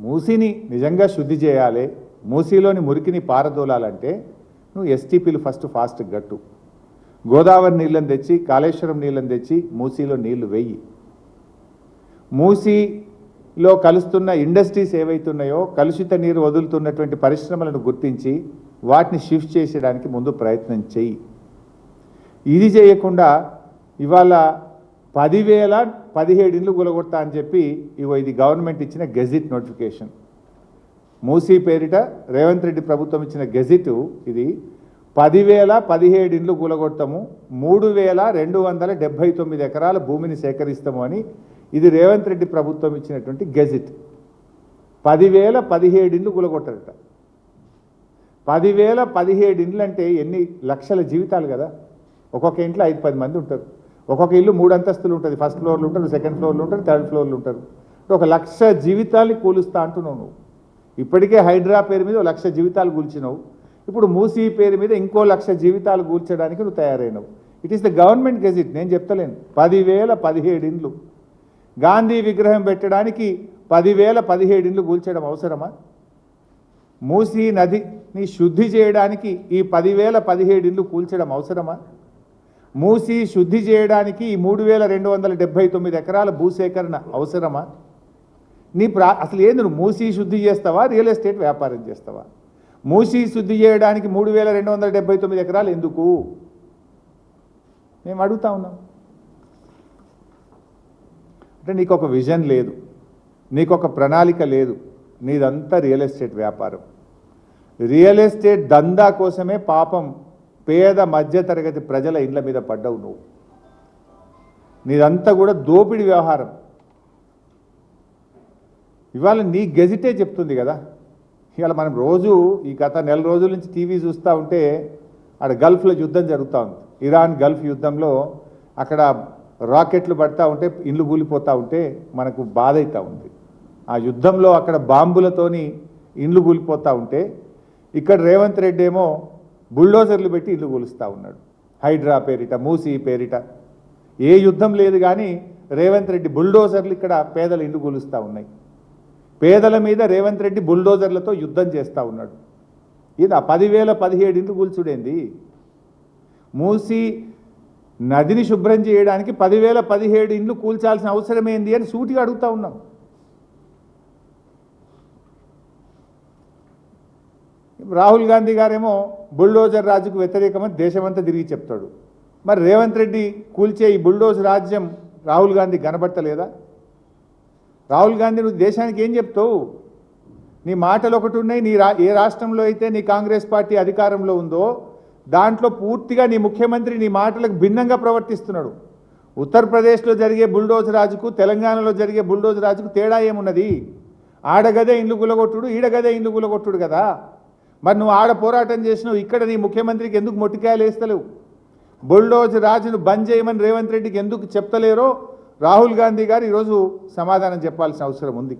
మూసీని నిజంగా శుద్ధి చేయాలి, మూసీలోని మురికిని పారదోలాలంటే నువ్వు ఎస్టీపీలు ఫాస్ట్ గట్టు, గోదావరి నీళ్ళని తెచ్చి కాళేశ్వరం నీళ్ళని తెచ్చి మూసీలో నీళ్లు వెయ్యి. మూసీలో కలుస్తున్న ఇండస్ట్రీస్ ఏవైతున్నాయో కలుషిత నీరు వదులుతున్నటువంటి పరిశ్రమలను గుర్తించి వాటిని షిఫ్ట్ చేసేయడానికి ముందు ప్రయత్నం చెయ్యి. ఇది చేయకుండా ఇవాళ 10,017 ఇండ్లు కూలగొడతా అని చెప్పి ఇది గవర్నమెంట్ ఇచ్చిన గెజిట్ నోటిఫికేషన్. మూసీ పేరిట రేవంత్ రెడ్డి ప్రభుత్వం ఇచ్చిన గెజిట్ ఇది. 10,017 ఇండ్లు కూలగొడతాము, 3,279 ఎకరాల భూమిని సేకరిస్తాము అని ఇది రేవంత్ రెడ్డి ప్రభుత్వం ఇచ్చినటువంటి గెజిట్. 10,017 ఇండ్లు కూలగొట్టారట. 10,017 ఇండ్లు అంటే ఎన్ని లక్షల జీవితాలు కదా. ఒక్కొక్క ఇంట్లో 5-10 మంది ఉంటారు. ఒక్కొక్క ఇల్లు 3 అంతస్తులు ఉంటుంది. ఫస్ట్ ఫ్లోర్లు ఉంటారు, సెకండ్ ఫ్లోర్లు ఉంటారు, థర్డ్ ఫ్లోర్లు ఉంటారు. 1,00,000 జీవితాల్ని కూలుస్తా అంటున్నావు నువ్వు. ఇప్పటికే హైడ్రా పేరు మీద 1,00,000 జీవితాలు కూల్చినావు. ఇప్పుడు మూసీ పేరు మీద ఇంకో 1,00,000 జీవితాలు కూల్చడానికి నువ్వు తయారైనవు. It is the government gazette, నేను చెప్తలేను. 10,017 ఇండ్లు. గాంధీ విగ్రహం పెట్టడానికి 10,017 ఇండ్లు కూల్చడం అవసరమా? మూసీ నదిని శుద్ధి చేయడానికి ఈ 10,017 ఇండ్లు కూల్చడం అవసరమా? మూసీ శుద్ధి చేయడానికి ఈ 3,279 ఎకరాల భూసేకరణ అవసరమా? అసలు ఏంది, నువ్వు మూసీ శుద్ధి చేస్తావా, రియల్ ఎస్టేట్ వ్యాపారం చేస్తావా? మూసీ శుద్ధి చేయడానికి 3,279 ఎకరాలు ఎందుకు మేము అడుగుతా ఉన్నాం. అంటే నీకు ఒక విజన్ లేదు, నీకు ఒక ప్రణాళిక లేదు, నీదంతా రియల్ ఎస్టేట్ వ్యాపారం. రియల్ ఎస్టేట్ దందా కోసమే పాపం పేద మధ్యతరగతి ప్రజల ఇండ్ల మీద పడ్డావు నువ్వు. నీదంతా కూడా దోపిడి వ్యవహారం. ఇవాళ నీ గెజిటే చెప్తుంది కదా. ఇవాళ మనం రోజు ఈ గత నెల రోజుల నుంచి టీవీ చూస్తూ ఉంటే అక్కడ గల్ఫ్లో యుద్ధం జరుగుతూ ఉంది. ఇరాన్ గల్ఫ్ యుద్ధంలో అక్కడ రాకెట్లు పడతా ఉంటే, ఇండ్లు కూలిపోతూ ఉంటే మనకు బాధ అవుతూ ఉంది. ఆ యుద్ధంలో అక్కడ బాంబులతోని ఇండ్లు కూలిపోతూ ఉంటే ఇక్కడ రేవంత్ రెడ్డి ఏమో బుల్డోజర్లు పెట్టి ఇల్లు కూలుస్తూ ఉన్నాడు. హైడ్రా పేరిట, మూసీ పేరిట. ఏ యుద్ధం లేదు కానీ రేవంత్ రెడ్డి బుల్డోజర్లు ఇక్కడ పేదల ఇల్లు కూలుస్తూ ఉన్నాయి. పేదల మీద రేవంత్ రెడ్డి బుల్డోజర్లతో యుద్ధం చేస్తూ ఉన్నాడు. ఇది 10,017 ఇండ్లు కూల్చుడేంది? మూసీ నదిని శుభ్రం చేయడానికి 10,017 ఇండ్లు కూల్చాల్సిన అవసరం ఏంది అని సూటిగా అడుగుతూ ఉన్నాం. రాహుల్ గాంధీ గారేమో బుల్డోజర్ రాజుకు వ్యతిరేకమని దేశమంతా తిరిగి చెప్తాడు. మరి రేవంత్ రెడ్డి కూల్చే ఈ బుల్డోజ్ రాజ్యం రాహుల్ గాంధీ కనబడతలేదా? రాహుల్ గాంధీ నువ్వు దేశానికి ఏం చెప్తావు? నీ మాటలు ఒకటి ఉన్నాయి. ఏ రాష్ట్రంలో అయితే నీ కాంగ్రెస్ పార్టీ అధికారంలో ఉందో దాంట్లో పూర్తిగా నీ ముఖ్యమంత్రి నీ మాటలకు భిన్నంగా ప్రవర్తిస్తున్నాడు. ఉత్తరప్రదేశ్లో జరిగే బుల్డోజ్ రాజుకు, తెలంగాణలో జరిగే బుల్డోజ్ రాజుకు తేడా ఏమున్నది? ఆడగదే ఇండ్లు గులగొట్టుడు, ఈడగదే ఇండ్లు గులగొట్టుడు కదా. మరి నువ్వు ఆడ పోరాటం చేసినావు, ఇక్కడ నీ ముఖ్యమంత్రికి ఎందుకు మొట్టికాయలు వేస్తలేవు? బుల్డోజ్ రాజును బంద్ చేయమని రేవంత్ రెడ్డికి ఎందుకు చెప్తలేరో రాహుల్ గాంధీ గారు ఈరోజు సమాధానం చెప్పాల్సిన అవసరం ఉంది.